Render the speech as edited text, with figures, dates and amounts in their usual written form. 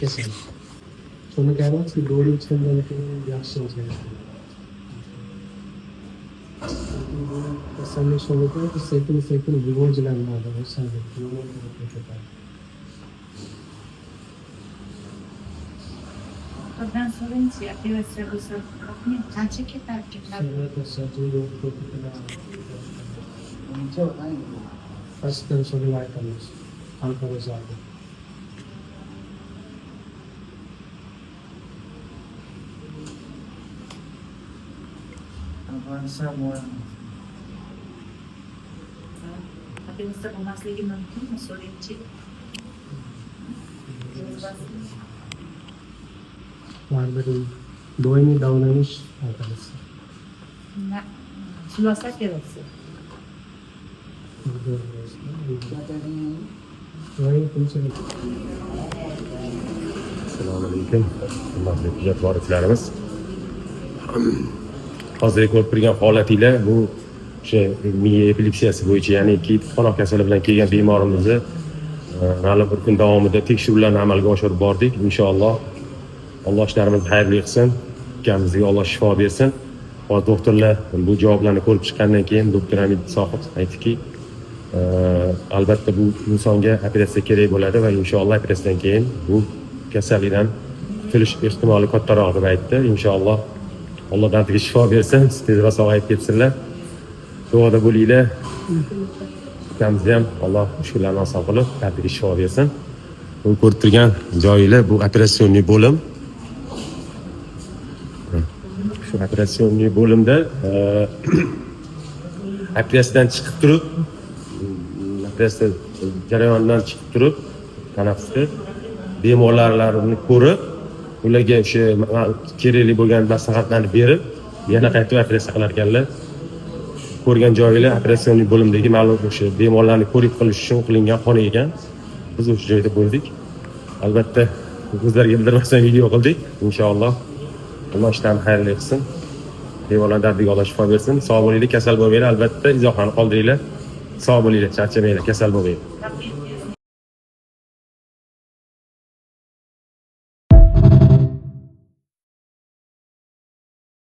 Kesin. Sonra gelmez ki doğru içinden yaxshi o'zgaradi. Kasallik sonunda sekin rivojlanadi, o'sadi, yomon tarafga ketadi. Ondan sonra operatsiya bo'lsa, qancha ketarkan? Pastdan so'rab aytamiz. Anqarazadi. Operatsiya bo'lmasligi mumkinmi? So'raychi. Baribir doimiy davolanish operatsiya. Xulosa operatsiya. Assalomu alaykum. Hurmatli kuzatuvchilarimiz. Hozir ko'rib turgan holatinglar bu o'sha miya epilepsiyasi bo'yicha, ya'ni qanoq kasali bilan kelgan bemorimizni ma'lum bir kun davomida tekshiruvlarni amalga oshirib bordik. Inshaalloh Alloh ishlarimizni xayrli qilsin. Ukamizga Alloh shifo bersin. Hozir doktorlar bu javoblarni ko'rib chiqqandan keyin doktor Hamid Sohib aytdiki, albatta bu insonga operatsiya kerak bo'ladi va inshaalloh operatsiyadan keyin bu kasallikdan qutulish ehtimoli kattaroq deb aytdi. Inshaalloh Alloh dardga shifo bersin, tezroq sog'ayib ketsinlar. Duoda bo'linglar. Ukamizga ham Alloh mushkullarni oson qilib, dardiga shifo bersin. Bu ko'rib turgan joyinglar bu operatsionniy bo'lim. Shu operatsionniy bo'limda operatsiyadan chiqib turib, operatsiya jarayonidan chiqib turib, tanaffusda bemorlarni ko'rib, ularga o'sha kerakli bo'lgan maslahatlarni berib, yana qaytib operatsiya qilar ekanlar. Ko'rgan joyinglar operatsionniy bo'limdagi ma'lum o'sha bemorlarni ko'rik qilish uchun qilingan xona ekan. Biz o'sha joyda bo'ldik. Albatta o'zlariga bildirmasdan video qildik. Inshaalloh Alloh ishlarni xayrli qilsin. Bemorlarning dardiga Alloh shifo bersin. Sog' bo'linglar, kasal bo'lmanglar. Albatta izohlarni qoldiringlar. Sog' bo'linglar, charchamanglar, kasal bo'lmanglar.